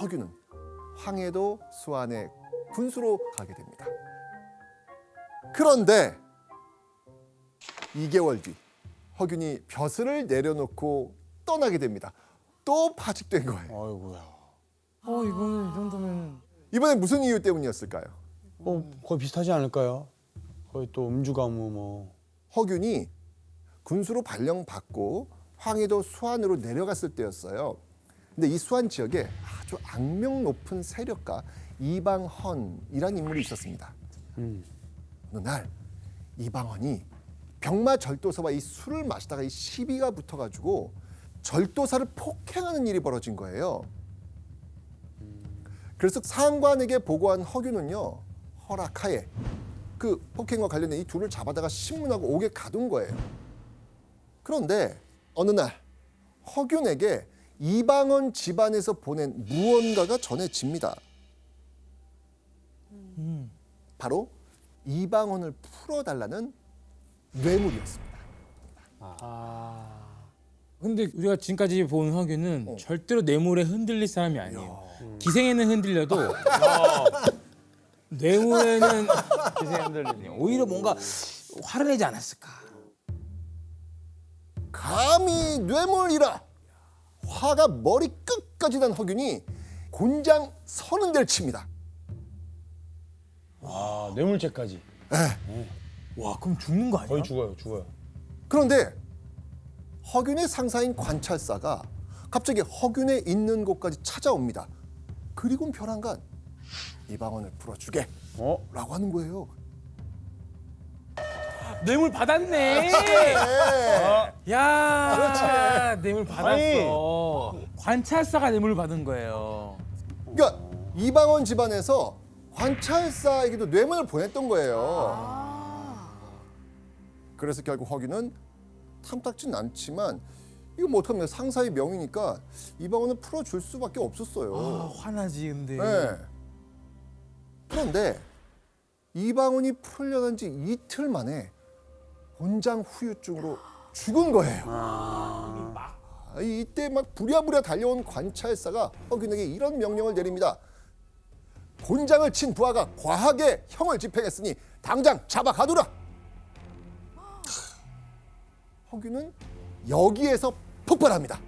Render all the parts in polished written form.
허균은 황해도 수안의 군수로 가게 됩니다. 그런데 2개월 뒤 허균이 벼슬을 내려놓고 떠나게 됩니다. 또 파직된 거예요. 아이고야. 이거는 이 정도면 이번엔 무슨 이유 때문이었을까요? 거의 비슷하지 않을까요? 거의 또 음주가무 뭐. 허균이 군수로 발령받고 황해도 수안으로 내려갔을 때였어요. 근데 이 수안 지역에 아주 악명 높은 세력가 이방헌이라는 인물이 있었습니다. 어느 날 이방헌이 병마 절도사와 이 술을 마시다가 이 시비가 붙어가지고 절도사를 폭행하는 일이 벌어진 거예요. 그래서 상관에게 보고한 허균은요, 허락하에 그 폭행과 관련된 이 둘을 잡아다가 신문하고 옥에 가둔 거예요. 그런데 어느 날 허균에게 이방헌 집안에서 보낸 무언가가 전해집니다. 바로 이방헌을 풀어달라는 뇌물이었습니다. 근데 우리가 지금까지 본 허균은 절대로 뇌물에 흔들릴 사람이 아니에요. 기생에는 흔들려도 뇌물에는 기생 흔들리네요. 오히려 뭔가 화를 내지 않았을까. 감히 뇌물이라! 화가 머리 끝까지 난 허균이 곤장 30대를 칩니다. 아, 뇌물죄까지. 와, 그럼 죽는 거 아니야? 거의 죽어요. 그런데 허균의 상사인 관찰사가 갑자기 허균의 있는 곳까지 찾아옵니다. 그리고는 벼랑간 이방헌을 풀어주게 라고 하는 거예요. 뇌물 받았네. 야, 그렇지. 뇌물 받았어. 관찰사가 뇌물 받은 거예요. 그러니까 이방헌 집안에서 관찰사에게도 뇌물을 보냈던 거예요. 그래서 결국 허균은 탐탁진 않지만 이거 뭐 어떡합니까? 상사의 명이니까 이방헌을 풀어줄 수밖에 없었어요. 화나지 근데. 네. 그런데 이방헌이 풀려난 지 이틀 만에 곤장 후유증으로 죽은 거예요. 이때 막 부랴부랴 달려온 관찰사가 허균에게 이런 명령을 내립니다. 곤장을 친 부하가 과하게 형을 집행했으니 당장 잡아 가두라. 허균은 여기에서 폭발합니다.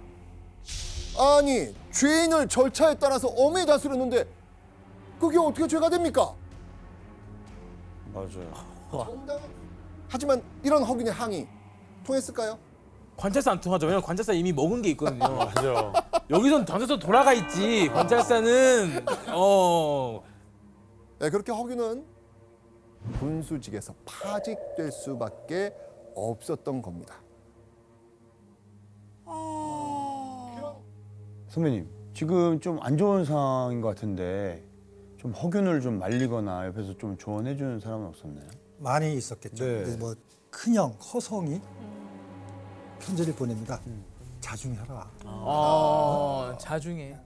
아니, 죄인을 절차에 따라서 엄히 다스렸는데 그게 어떻게 죄가 됩니까? 맞아요. 하지만 이런 허균의 항의 통했을까요? 관찰사 안 통하죠. 왜냐면 관찰사 이미 먹은 게 있거든요. 맞아. 여기선 관찰사 돌아가 있지. 관찰사는 네, 그렇게 허균은 군수직에서 파직될 수밖에 없었던 겁니다. 선배님, 지금 좀 안 좋은 상황인 것 같은데 좀 허균을 좀 말리거나 옆에서 좀 조언해 주는 사람은 없었나요? 많이 있었겠죠. 네. 근데 뭐 큰형 허성이 편지를 보냅니다. 자중해라. 자중해.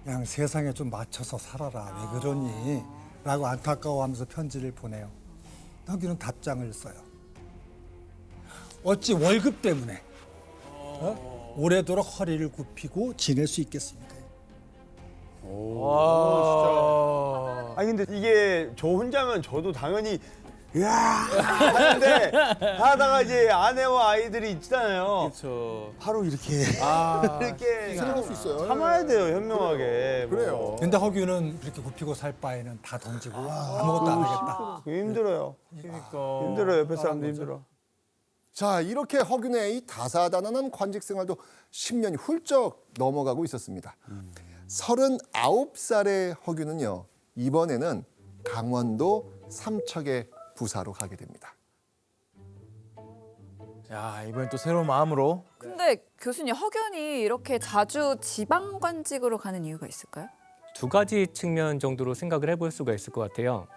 그냥 세상에 좀 맞춰서 살아라. 왜 그러니? 라고 안타까워하면서 편지를 보내요. 허균은 답장을 써요. 어찌 월급 때문에 오래도록 허리를 굽히고 지낼 수 있겠습니까? 와. 아니 근데 이게 저 혼자면 저도 당연히 으아 하는데 하다가 이제 아내와 아이들이 있잖아요. 그렇죠. 바로 이렇게 이렇게 생각할 수 있어요. 참아야 돼요 현명하게. 그래요. 근데 허균은 그렇게 굽히고 살 바에는 다 던지고 아무것도 안 하겠다. 힘들어요. 그러니까. 힘들어요. 옆에 사람도 힘들어. 자, 이렇게 허균의 이 다사다난한 관직 생활도 10년이 훌쩍 넘어가고 있었습니다. 39살의 허균은요, 이번에는 강원도 삼척의 부사로 가게 됩니다. 야, 이번엔 또 새로운 마음으로. 근데 교수님, 허균이 이렇게 자주 지방관직으로 가는 이유가 있을까요? 두 가지 측면 정도로 생각을 해볼 수가 있을 것 같아요.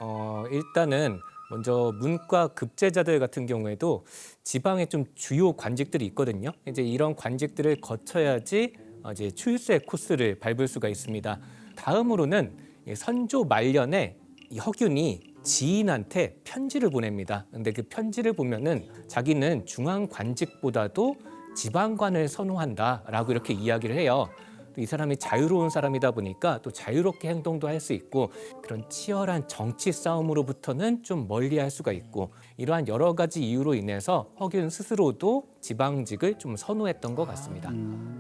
일단은 먼저 문과 급제자들 같은 경우에도 지방에 좀 주요 관직들이 있거든요. 이제 이런 관직들을 거쳐야지 이제 출세 코스를 밟을 수가 있습니다. 다음으로는 선조 말년에 이 허균이 지인한테 편지를 보냅니다. 근데 그 편지를 보면은 자기는 중앙 관직보다도 지방관을 선호한다라고 이렇게 이야기를 해요. 또 이 사람이 자유로운 사람이다 보니까 또 자유롭게 행동도 할 수 있고 그런 치열한 정치 싸움으로부터는 좀 멀리할 수가 있고 이러한 여러 가지 이유로 인해서 허균 스스로도 지방직을 좀 선호했던 것 같습니다.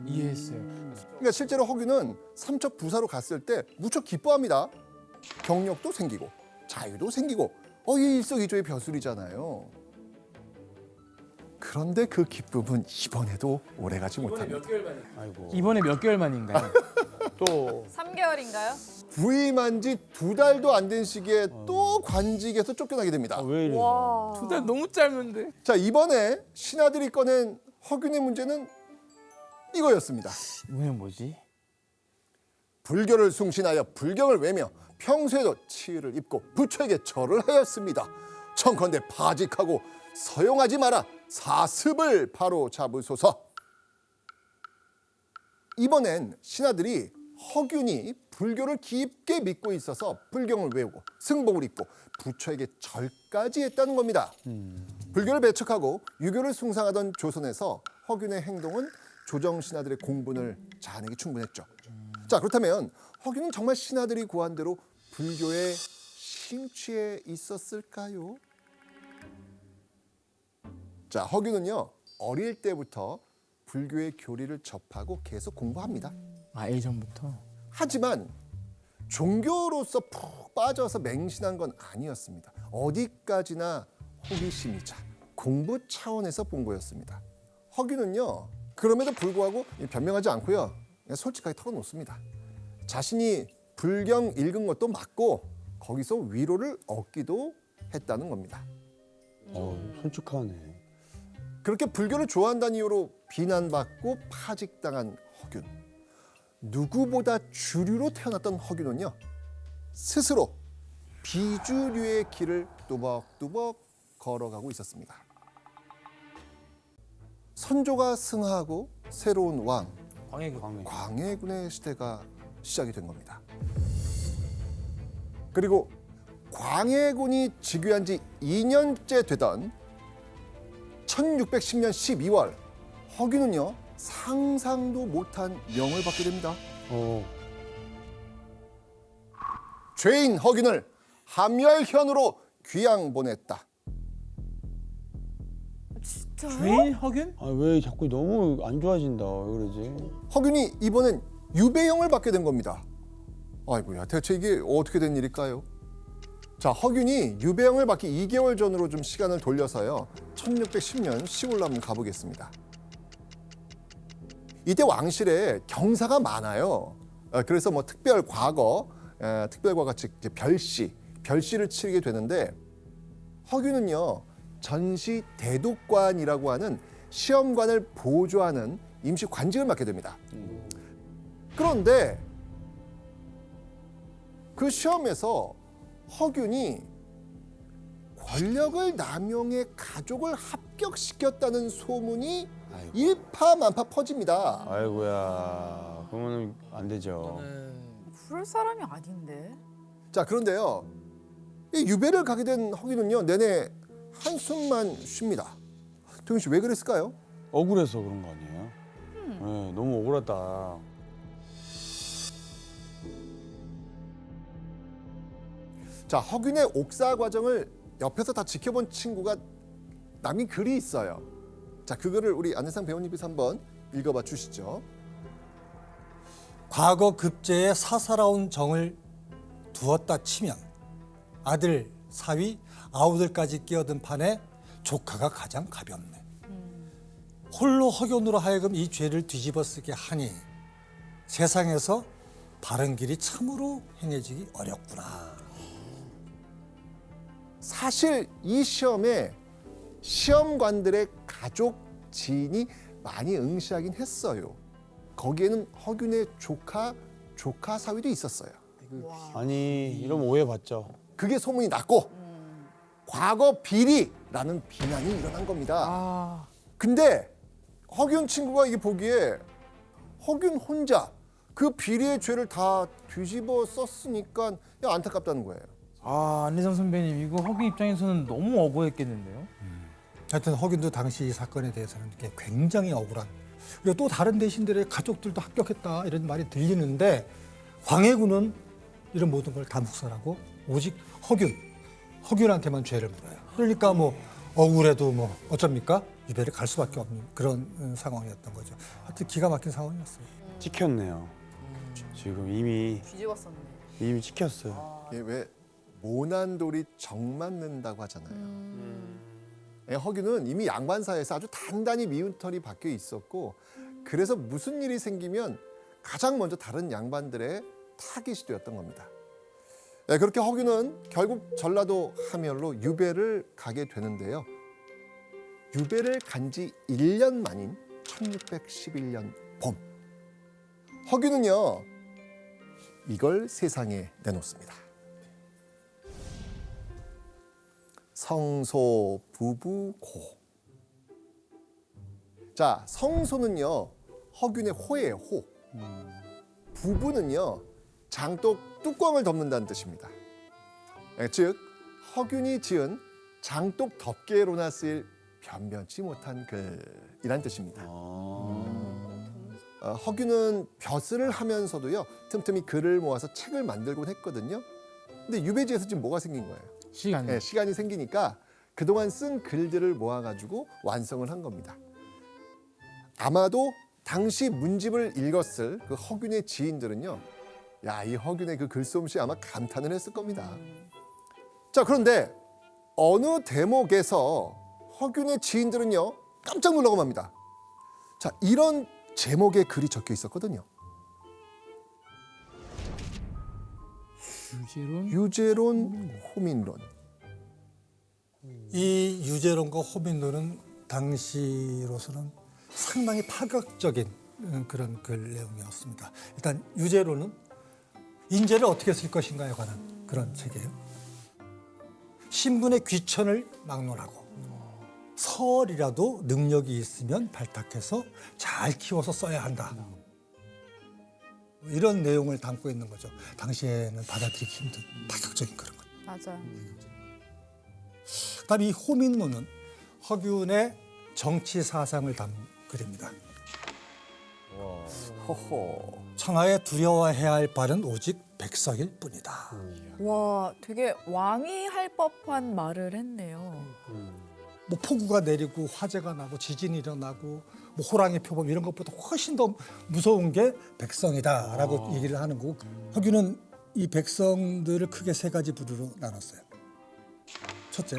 이해했어요. 그러니까 실제로 허균은 삼척 부사로 갔을 때 무척 기뻐합니다. 경력도 생기고 자유도 생기고 이 일석이조의 벼슬이잖아요. 그런데 그 기쁨은 이번에도 오래가지 못합니다. 아이고. 이번에 몇 개월 만인가요? 또 3개월인가요? 부임한 지 2달도 안 된 시기에 또 관직에서 쫓겨나게 됩니다. 왜 이래? 와. 2달 너무 짧은데. 자, 이번에 신하들이 꺼낸 허균의 문제는 이거였습니다. 이번엔 뭐지? 불교를 숭신하여 불경을 외며 평소에도 치의를 입고 부처에게 절을 하였습니다. 청컨대 파직하고 서용하지 마라 사습을 바로 잡으소서. 이번엔 신하들이 허균이 불교를 깊게 믿고 있어서 불경을 외우고 승복을 입고 부처에게 절까지 했다는 겁니다. 불교를 배척하고 유교를 숭상하던 조선에서 허균의 행동은 조정 신하들의 공분을 자아내기 충분했죠. 자, 그렇다면 허균은 정말 신하들이 구한 대로 불교에 심취해 있었을까요? 자, 허균은요 어릴 때부터 불교의 교리를 접하고 계속 공부합니다. 예전부터. 하지만 종교로서 푹 빠져서 맹신한 건 아니었습니다. 어디까지나 호기심이자 공부 차원에서 본 거였습니다. 허균은요 그럼에도 불구하고 변명하지 않고요 그냥 솔직하게 털어놓습니다. 자신이 불경 읽은 것도 맞고 거기서 위로를 얻기도 했다는 겁니다. 솔직하네. 그렇게 불교를 좋아한다는 이유로 비난받고 파직당한 허균. 누구보다 주류로 태어났던 허균은요 스스로 비주류의 길을 뚜벅뚜벅 걸어가고 있었습니다. 선조가 승하하고 새로운 왕 광해군. 광해군의 시대가 시작이 된 겁니다. 그리고 광해군이 즉위한 지 2년째 되던 1610년 12월 허균은요 상상도 못한 명을 받게 됩니다. 죄인 허균을 함열현으로 귀양 보냈다. 진짜요? 죄인 허균? 왜 자꾸 너무 안 좋아진다. 왜 그러지? 허균이 이번엔 유배형을 받게 된 겁니다. 아이고야, 대체 이게 어떻게 된 일일까요? 자, 허균이 유배형을 받기 2개월 전으로 좀 시간을 돌려서요 1610년 10월로 한번 가보겠습니다. 이때 왕실에 경사가 많아요. 그래서 뭐 특별 과거 즉 이제 별시를 치르게 되는데 허균은요 전시 대독관이라고 하는 시험관을 보조하는 임시 관직을 맡게 됩니다. 그런데 그 시험에서 허균이 권력을 남용해 가족을 합격시켰다는 소문이 일파만파 퍼집니다. 아이고야. 그러면 안 되죠. 그럴 사람이 아닌데. 자, 그런데요 이 유배를 가게 된 허균은요 내내 한숨만 쉽니다. 동윤 씨 왜 그랬을까요? 억울해서 그런 거 아니에요? 네, 너무 억울하다. 자, 허균의 옥사 과정을 옆에서 다 지켜본 친구가 남긴 글이 있어요. 자, 그거를 우리 안혜상 배우님께서 한번 읽어봐 주시죠. 과거 급제에 사사로운 정을 두었다 치면 아들, 사위, 아우들까지 끼어든 판에 조카가 가장 가볍네. 홀로 허균으로 하여금 이 죄를 뒤집어쓰게 하니 세상에서 바른 길이 참으로 행해지기 어렵구나. 사실 이 시험에 시험관들의 가족 지인이 많이 응시하긴 했어요. 거기에는 허균의 조카 사위도 있었어요. 아니 이러면 오해받죠. 그게 소문이 났고 과거 비리라는 비난이 일어난 겁니다. 근데 허균 친구가 이게 보기에 허균 혼자 그 비리의 죄를 다 뒤집어 썼으니까 안타깝다는 거예요. 안혜성 선배님 이거 허균 입장에서는 너무 억울했겠는데요? 하여튼 허균도 당시 이 사건에 대해서는 이렇게 굉장히 억울한 그리고 또 다른 대신들의 가족들도 합격했다 이런 말이 들리는데 광해군은 이런 모든 걸 다 묵살하고 오직 허균한테만 죄를 물어요. 그러니까 뭐 억울해도 뭐 어쩝니까? 유배를 갈 수밖에 없는 그런 상황이었던 거죠. 하여튼 기가 막힌 상황이었어요. 찍혔네요. 지금 이미 뒤집었었네. 찍혔어요. 이게 왜 모난 돌이 정 맞는다고 하잖아요. 예, 허균은 이미 양반사에서 아주 단단히 미운 털이 박혀 있었고 그래서 무슨 일이 생기면 가장 먼저 다른 양반들의 타깃이 되었던 겁니다. 예, 그렇게 허균은 결국 전라도 함열로 유배를 가게 되는데요. 유배를 간 지 1년 만인 1611년 봄. 허균은요. 이걸 세상에 내놓습니다. 성소 부부고. 자, 성소는요 허균의 호예요. 호. 부부는요 장독 뚜껑을 덮는다는 뜻입니다. 즉 허균이 지은 장독 덮개로나 쓰일 변변치 못한 글이란 뜻입니다. 허균은 벼슬을 하면서도요 틈틈이 글을 모아서 책을 만들곤 했거든요. 근데 유배지에서 지금 뭐가 생긴 거예요? 시간이. 네, 시간이 생기니까 그동안 쓴 글들을 모아가지고 완성을 한 겁니다. 아마도 당시 문집을 읽었을 그 허균의 지인들은요, 야, 이 허균의 그 글솜씨에 아마 감탄을 했을 겁니다. 자, 그런데 어느 대목에서 허균의 지인들은요 깜짝 놀라고 맙니다. 자, 이런 제목의 글이 적혀 있었거든요. 유제론 호민론. 이 유제론과 호민론은 당시로서는 상당히 파격적인 그런 글 내용이었습니다. 일단 유제론은 인재를 어떻게 쓸 것인가에 관한 그런 책이에요. 신분의 귀천을 막론하고 설이라도 능력이 있으면 발탁해서 잘 키워서 써야 한다. 이런 내용을 담고 있는 거죠. 당시에는 받아들이기 힘든 파격적인 그런 것. 맞아요. 그다음 이 호민론은 허균의 정치 사상을 담은 글입니다. 허허. 천하에 두려워해야 할 바는 오직 백성일 뿐이다. 와, 되게 왕이 할 법한 말을 했네요. 뭐 폭우가 내리고 화재가 나고 지진이 일어나고 뭐 호랑이 표범 이런 것보다 훨씬 더 무서운 게 백성이다라고 얘기를 하는 거고 허균은 이 백성들을 크게 세 가지 부류로 나눴어요. 첫째,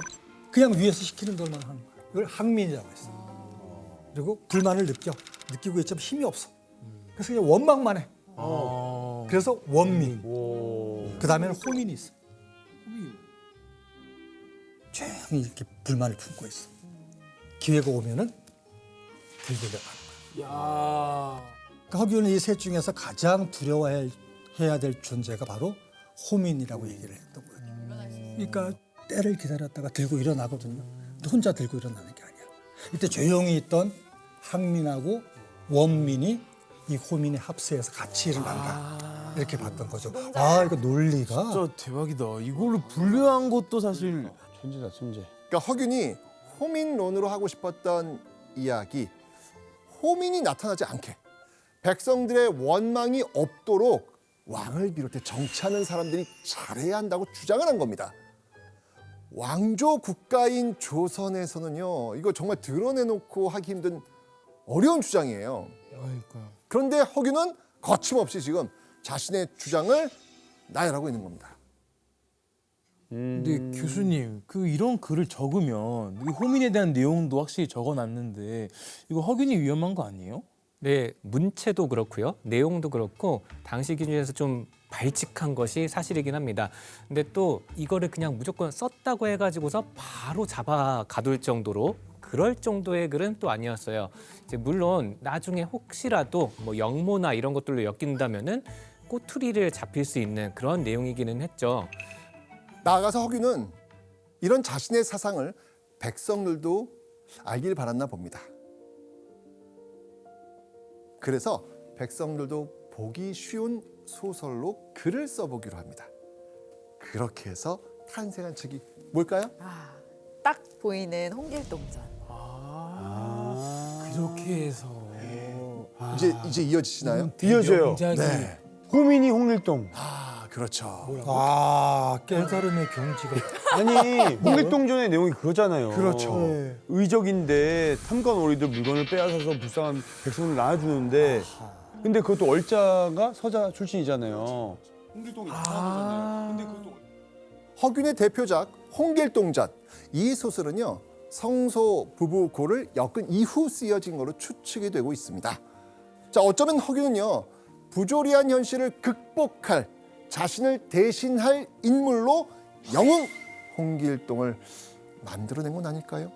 그냥 위에서 시키는 대로만 하는 거예요. 이걸 항민이라고 했어요. 그리고 불만을 느끼고 있지만 힘이 없어. 그래서 그냥 원망만 해. 그래서 원민. 그 다음에는 호민이 있어. 조용히 이렇게 불만을 품고 있어. 기회가 오면은 들들려가는 거야. 그러니까 허균은 이 셋 중에서 가장 두려워해야 될 존재가 바로 호민이라고 얘기를 했던 거예요. 그러니까 때를 기다렸다가 들고 일어나거든요. 근데 혼자 들고 일어나는 게 아니야. 이때 조용히 있던 항민하고 원민이 이 호민의 합세해서 같이 일어난다. 이렇게 봤던 거죠. 아, 이거 논리가 진짜 대박이다. 이걸로 분류한 것도 사실 천재다, 천재. 그러니까 허균이 호민론으로 하고 싶었던 이야기, 호민이 나타나지 않게 백성들의 원망이 없도록 왕을 비롯해 정치하는 사람들이 잘해야 한다고 주장을 한 겁니다. 왕조 국가인 조선에서는요, 이거 정말 드러내놓고 하기 힘든 어려운 주장이에요. 그런데 허균은 거침없이 지금 자신의 주장을 나열하고 있는 겁니다. 근데 교수님, 그 이런 글을 적으면 이 호민에 대한 내용도 확실히 적어놨는데 이거 허균이 위험한 거 아니에요? 네, 문체도 그렇고요. 내용도 그렇고 당시 기준에서 좀 발칙한 것이 사실이긴 합니다. 근데 또 이거를 그냥 무조건 썼다고 해가지고서 바로 잡아 가둘 정도로 그럴 정도의 글은 또 아니었어요. 이제 물론 나중에 혹시라도 뭐 영모나 이런 것들로 엮인다면은 꼬투리를 잡힐 수 있는 그런 내용이기는 했죠. 나아가서 허균은 이런 자신의 사상을 백성들도 알길 바랐나 봅니다. 그래서 백성들도 보기 쉬운 소설로 글을 써보기로 합니다. 그렇게 해서 탄생한 책이 뭘까요? 아, 딱 보이는 홍길동전. 그렇게 해서. 이제 이어지시나요? 이어져요. 명작이 네. 호민이 홍길동. 아, 그렇죠. 깨달음의 경지가. 아니 홍길동전의 내용이 그거잖아요. 그렇죠. 의적인데 탐관오리들 물건을 빼앗아서 불쌍한 백성을 낳아주는데 근데 그것도 얼자가 서자 출신이잖아요. 홍길동이 낳아주잖아요. 근데 그것도 허균의 대표작 홍길동전. 이 소설은요, 성소 부부 고를 엮은 이후 쓰여진 것으로 추측이 되고 있습니다. 자, 어쩌면 허균은요, 부조리한 현실을 극복할, 자신을 대신할 인물로 영웅 홍길동을 만들어낸 건 아닐까요?